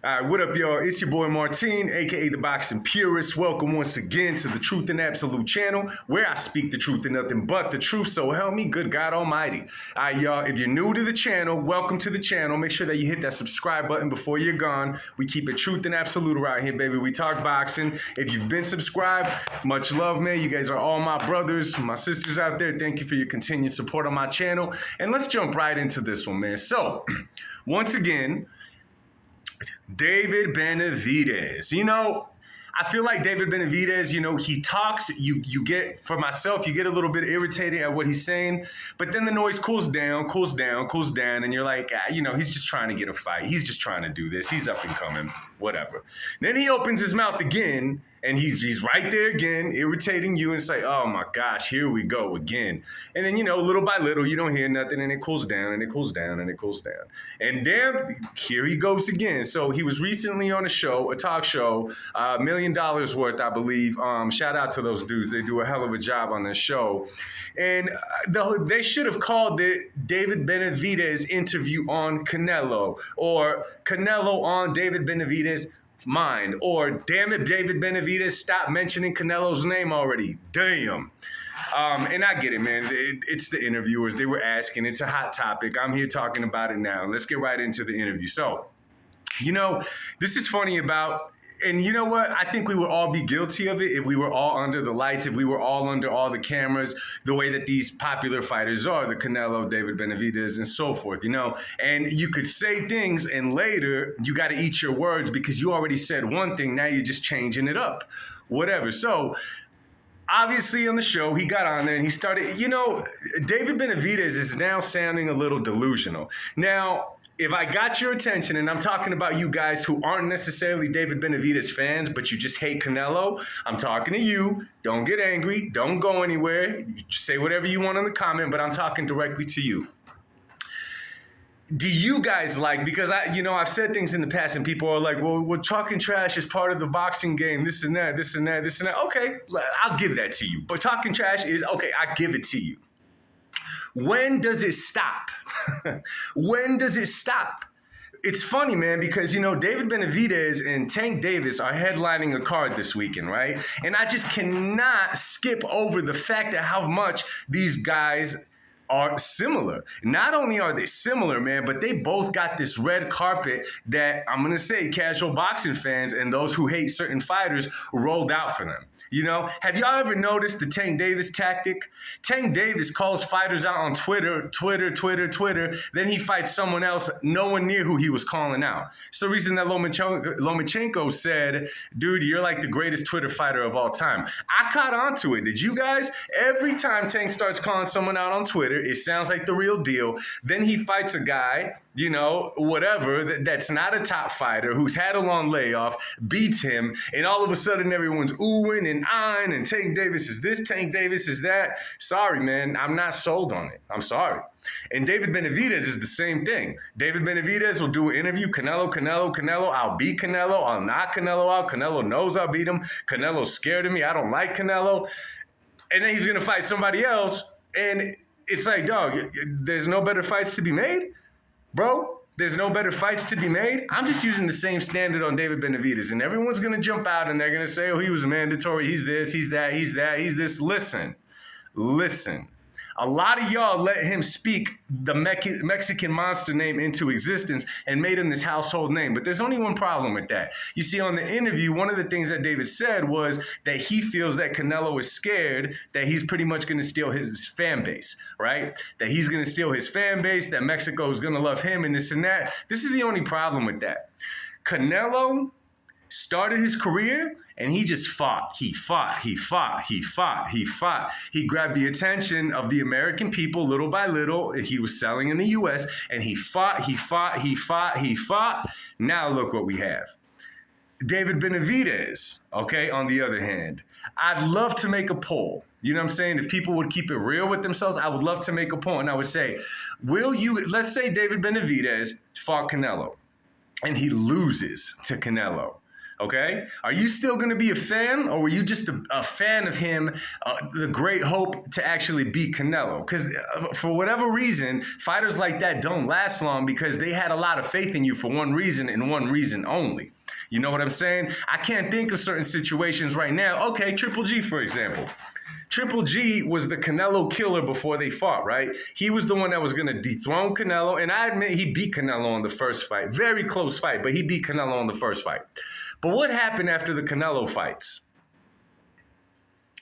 All right, what up, y'all? It's your boy Martine, aka the Boxing Purist. Welcome once again to the Truth and Absolute channel, where I speak the truth and nothing but the truth. So help me, good God Almighty. All right, y'all. If you're new to the channel, welcome to the channel. Make sure that you hit that subscribe button before you're gone. We keep it truth and absolute around here, baby. We talk boxing. If you've been subscribed, much love, man. You guys are all my brothers, my sisters out there. Thank you for your continued support on my channel. And let's jump right into this one, man. So, once again, David Benavidez. I feel like David Benavidez, he talks, you get, for myself, you get a little bit irritated at what he's saying, but then the noise cools down, and you're like, he's just trying to get a fight. He's just trying to do this. He's up and coming, whatever. Then he opens his mouth again, and he's right there again, irritating you, and it's like, oh my gosh, here we go again. And then, little by little, you don't hear nothing, and it cools down, and it cools down, and it cools down. And then, here he goes again. So he was recently on a talk show, $1 million worth, I believe. Shout out to those dudes. They do a hell of a job on this show. And they should have called it David Benavidez interview on Canelo, or Canelo on David Benavidez mind, or damn it, David Benavidez, stop mentioning Canelo's name already. Damn. And I get it, man. It's the interviewers. They were asking. It's a hot topic. I'm here talking about it now. Let's get right into the interview. So, this is funny about, and you know what? I think we would all be guilty of it if we were all under the lights, if we were all under all the cameras, the way that these popular fighters are, the Canelo, David Benavidez, and so forth, And you could say things, and later you got to eat your words because you already said one thing. Now you're just changing it up, whatever. So, obviously on the show, he got on there and he started, David Benavidez is now sounding a little delusional. Now, if I got your attention, and I'm talking about you guys who aren't necessarily David Benavidez fans, but you just hate Canelo, I'm talking to you. Don't get angry. Don't go anywhere. You say whatever you want in the comment, but I'm talking directly to you. Do you guys because I've said things in the past and people are like, well, talking trash is part of the boxing game, this and that. Okay, I'll give that to you. But talking trash is, okay, I give it to you. When does it stop? When does it stop? It's funny, man, because, David Benavidez and Tank Davis are headlining a card this weekend, right? And I just cannot skip over the fact that how much these guys are similar. Not only are they similar, man, but they both got this red carpet that, I'm going to say, casual boxing fans and those who hate certain fighters rolled out for them. Have y'all ever noticed the Tank Davis tactic? Tank Davis calls fighters out on Twitter. Then he fights someone else, no one near who he was calling out. It's the reason that Lomachenko said, dude, you're like the greatest Twitter fighter of all time. I caught on to it. Did you guys? Every time Tank starts calling someone out on Twitter, it sounds like the real deal. Then he fights a guy, whatever, that's not a top fighter, who's had a long layoff, beats him, and all of a sudden everyone's oohing and ahhing, and Tank Davis is this, Tank Davis is that. Sorry, man, I'm not sold on it. I'm sorry. And David Benavidez is the same thing. David Benavidez will do an interview, Canelo, I'll beat Canelo, I'll knock Canelo out, Canelo knows I'll beat him, Canelo's scared of me, I don't like Canelo, and then he's going to fight somebody else, and it's like, dog, there's no better fights to be made? Bro, there's no better fights to be made? I'm just using the same standard on David Benavidez, and everyone's going to jump out and they're going to say, oh, he was mandatory, he's this, he's that, he's this. Listen. A lot of y'all let him speak the Mexican Monster name into existence and made him this household name. But there's only one problem with that. You see, on the interview, one of the things that David said was that he feels that Canelo is scared that he's pretty much going to steal his fan base, right? That he's going to steal his fan base, that Mexico is going to love him and this and that. This is the only problem with that. Canelo started his career and he just fought. He grabbed the attention of the American people little by little. He was selling in the US and he fought. Now look what we have. David Benavidez, okay, on the other hand, I'd love to make a poll. You know what I'm saying? If people would keep it real with themselves, I would love to make a poll. And I would say, let's say David Benavidez fought Canelo and he loses to Canelo. Okay? Are you still going to be a fan, or were you just a fan of him, the great hope to actually beat Canelo? Because for whatever reason, fighters like that don't last long because they had a lot of faith in you for one reason and one reason only. You know what I'm saying? I can't think of certain situations right now. Okay, Triple G, for example. Triple G was the Canelo killer before they fought, right? He was the one that was going to dethrone Canelo, and I admit he beat Canelo in the first fight. Very close fight, but he beat Canelo in the first fight. But what happened after the Canelo fights?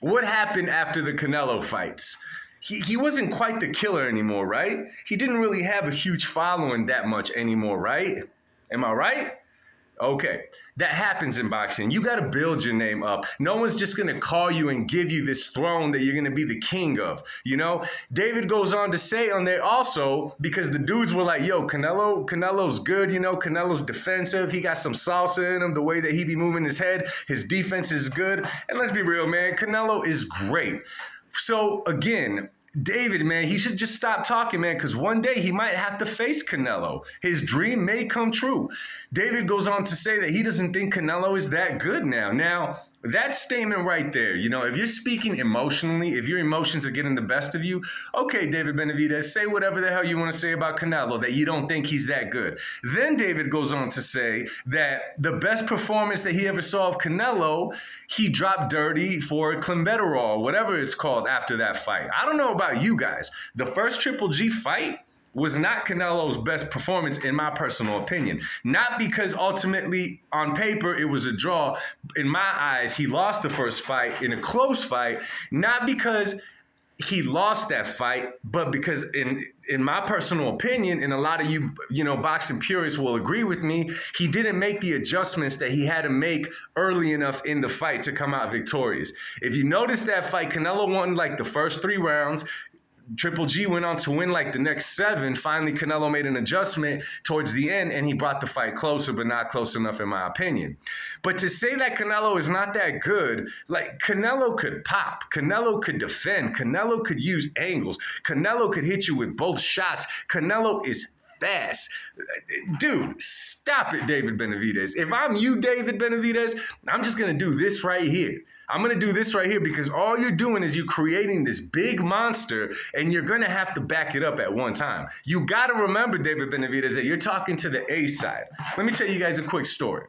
What happened after the Canelo fights? He wasn't quite the killer anymore, right? He didn't really have a huge following that much anymore, right? Am I right? Okay, that happens in boxing. You got to build your name up. No one's just going to call you and give you this throne that you're going to be the king of, you know? David goes on to say on there also, because the dudes were like, yo, Canelo's good, you know? Canelo's defensive. He got some salsa in him, the way that he be moving his head. His defense is good. And let's be real, man, Canelo is great. So again, David, man, he should just stop talking, man, because one day he might have to face Canelo. His dream may come true. David goes on to say that he doesn't think Canelo is that good now. Now, that statement right there, you know, if you're speaking emotionally, if your emotions are getting the best of you, okay, David Benavidez, say whatever the hell you want to say about Canelo, that you don't think he's that good. Then David goes on to say that the best performance that he ever saw of Canelo, he dropped dirty for clenbuterol, whatever it's called after that fight. I don't know about you guys. The first Triple G fight was not Canelo's best performance, in my personal opinion. Not because ultimately, on paper, it was a draw. In my eyes, he lost the first fight in a close fight. Not because he lost that fight, but because in my personal opinion, and a lot of you know, boxing purists will agree with me, he didn't make the adjustments that he had to make early enough in the fight to come out victorious. If you notice that fight, Canelo won like the first 3 rounds. Triple G went on to win like the next 7. Finally, Canelo made an adjustment towards the end, and he brought the fight closer, but not close enough in my opinion. But to say that Canelo is not that good, like Canelo could pop, Canelo could defend, Canelo could use angles, Canelo could hit you with both shots. Canelo is fast. Dude, stop it, David Benavidez. If I'm you, David Benavidez, I'm just going to do this right here. I'm going to do this right here because all you're doing is you're creating this big monster, and you're going to have to back it up at one time. You got to remember, David Benavidez, that you're talking to the A side. Let me tell you guys a quick story.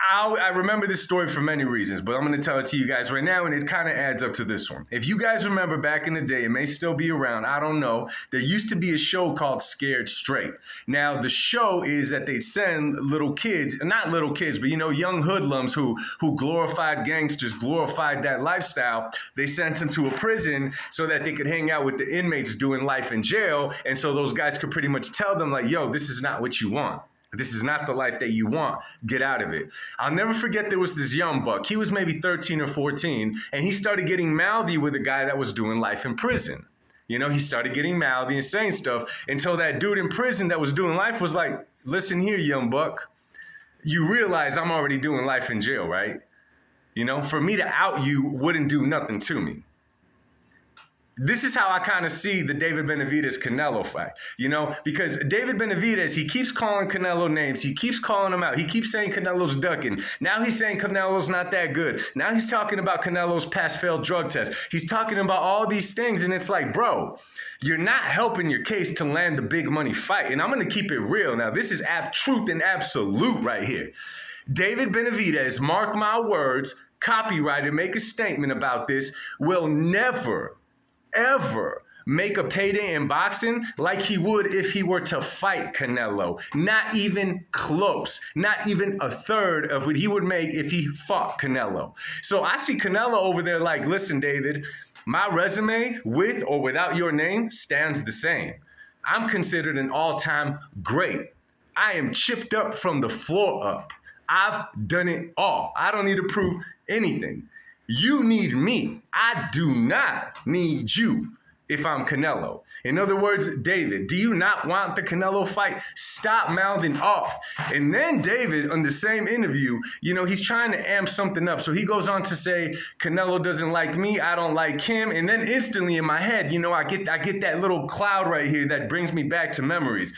I remember this story for many reasons, but I'm going to tell it to you guys right now, and it kind of adds up to this one. If you guys remember back in the day, it may still be around, I don't know, there used to be a show called Scared Straight. Now, the show is that they'd send little kids, not little kids, but, you know, young hoodlums who glorified gangsters, glorified that lifestyle. They sent them to a prison so that they could hang out with the inmates doing life in jail, and so those guys could pretty much tell them, like, yo, this is not what you want. This is not the life that you want. Get out of it. I'll never forget there was this young buck. He was maybe 13 or 14, and he started getting mouthy with a guy that was doing life in prison. You know, he started getting mouthy and saying stuff until that dude in prison that was doing life was like, listen here, young buck. You realize I'm already doing life in jail, right? You know, for me to out you wouldn't do nothing to me. This is how I kind of see the David Benavidez-Canelo fight, you know, because David Benavidez, he keeps calling Canelo names. He keeps calling him out. He keeps saying Canelo's ducking. Now he's saying Canelo's not that good. Now he's talking about Canelo's pass-failed drug test. He's talking about all these things, and it's like, bro, you're not helping your case to land the big money fight. And I'm going to keep it real. Now, this is truth and absolute right here. David Benavidez, mark my words, copyrighted, make a statement about this, will never ever make a payday in boxing like he would if he were to fight Canelo. Not even close. Not even a third of what he would make if he fought Canelo. So I see Canelo over there like, listen, David, my resume with or without your name stands the same. I'm considered an all-time great. I am chipped up from the floor up. I've done it all. I don't need to prove anything. You need me. I do not need you if I'm Canelo. In other words, David, do you not want the Canelo fight? Stop mouthing off. And then David, on the same interview, you know, he's trying to amp something up. So he goes on to say, Canelo doesn't like me, I don't like him. And then instantly in my head, you know, I get that little cloud right here that brings me back to memories.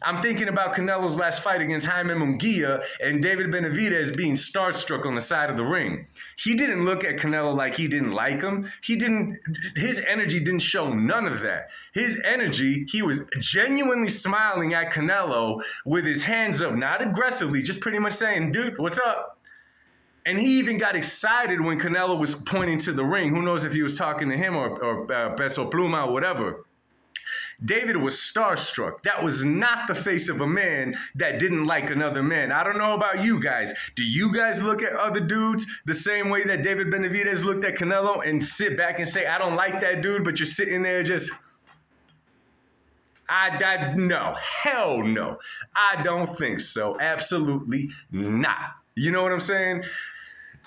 I'm thinking about Canelo's last fight against Jaime Munguia and David Benavidez being starstruck on the side of the ring. He didn't look at Canelo like he didn't like him. His energy didn't show none of that. His energy, he was genuinely smiling at Canelo with his hands up, not aggressively, just pretty much saying, dude, what's up? And he even got excited when Canelo was pointing to the ring. Who knows if he was talking to him or Peso Pluma or whatever. David was starstruck. That was not the face of a man that didn't like another man. I don't know about you guys. Do you guys look at other dudes the same way that David Benavidez looked at Canelo and sit back and say, I don't like that dude, but you're sitting there just... No, hell no. I don't think so. Absolutely not. You know what I'm saying?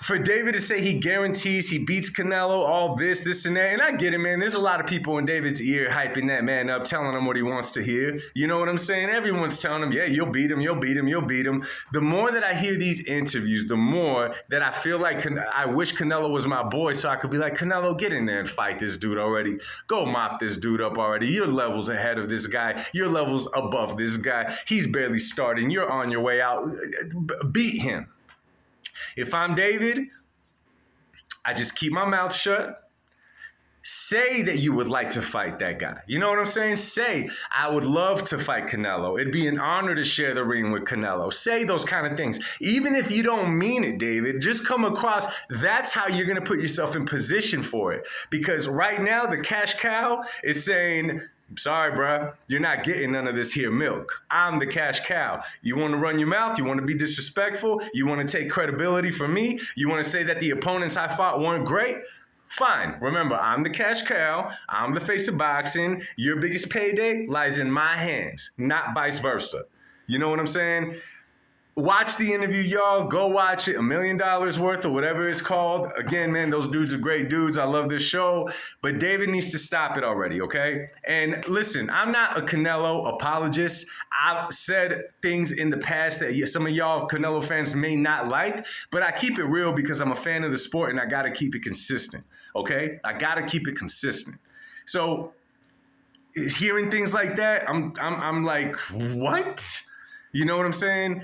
For David to say he guarantees he beats Canelo, all this, and that, and I get it, man. There's a lot of people in David's ear hyping that man up, telling him what he wants to hear. You know what I'm saying? Everyone's telling him, yeah, you'll beat him, you'll beat him, you'll beat him. The more that I hear these interviews, the more that I feel like I wish Canelo was my boy so I could be like, Canelo, get in there and fight this dude already. Go mop this dude up already. Your level's ahead of this guy. Your level's above this guy. He's barely starting. You're on your way out. Beat him. If I'm David, I just keep my mouth shut. Say that you would like to fight that guy. You know what I'm saying? Say, I would love to fight Canelo. It'd be an honor to share the ring with Canelo. Say those kind of things. Even if you don't mean it, David, just come across. That's how you're going to put yourself in position for it. Because right now, the cash cow is saying, sorry, bruh, you're not getting none of this here milk. I'm the cash cow. You want to run your mouth? You want to be disrespectful? You want to take credibility from me? You want to say that the opponents I fought weren't great? Fine. Remember, I'm the cash cow. I'm the face of boxing. Your biggest payday lies in my hands, not vice versa. You know what I'm saying? Watch the interview, y'all. Go watch it. $1 million worth or whatever it's called. Again, man, those dudes are great dudes. I love this show. But David needs to stop it already, okay? And listen, I'm not a Canelo apologist. I've said things in the past that some of y'all Canelo fans may not like, but I keep it real because I'm a fan of the sport and I got to keep it consistent, okay? I got to keep it consistent. So hearing things like that, I'm like, what? You know what I'm saying?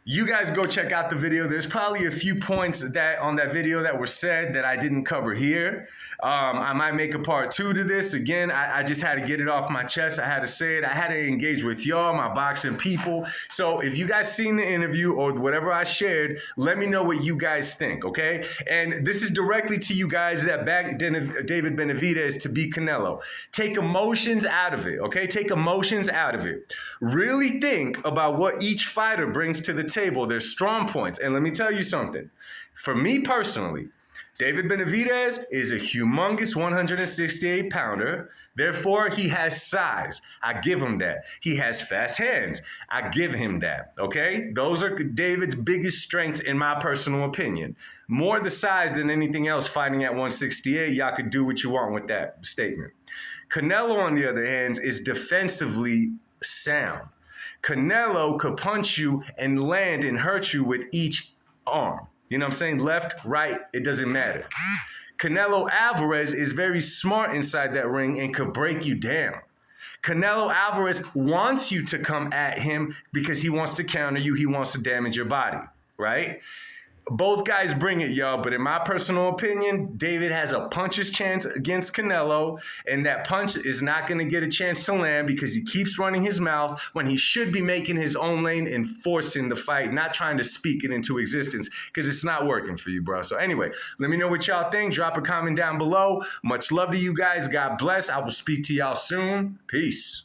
You guys go check out the video. There's probably a few points that on that video that were said that I didn't cover here. I might make a part 2 to this. Again, I just had to get it off my chest. I had to say it. I had to engage with y'all, my boxing people. So if you guys seen the interview or whatever I shared, let me know what you guys think, okay? And this is directly to you guys that backed David Benavidez to beat Canelo. Take emotions out of it, okay? Take emotions out of it. Really think about what each fighter brings to the table, their strong points. And let me tell you something. For me personally, David Benavidez is a humongous 168-pounder. Therefore, he has size. I give him that. He has fast hands. I give him that, okay? Those are David's biggest strengths in my personal opinion. More the size than anything else fighting at 168. Y'all could do what you want with that statement. Canelo, on the other hand, is defensively sound. Canelo could punch you and land and hurt you with each arm. You know what I'm saying? Left, right, it doesn't matter. Canelo Alvarez is very smart inside that ring and could break you down. Canelo Alvarez wants you to come at him because he wants to counter you. He wants to damage your body, right? Both guys bring it, y'all, but in my personal opinion, David has a puncher's chance against Canelo, and that punch is not going to get a chance to land because he keeps running his mouth when he should be making his own lane and forcing the fight, not trying to speak it into existence because it's not working for you, bro. So anyway, let me know what y'all think. Drop a comment down below. Much love to you guys. God bless. I will speak to y'all soon. Peace.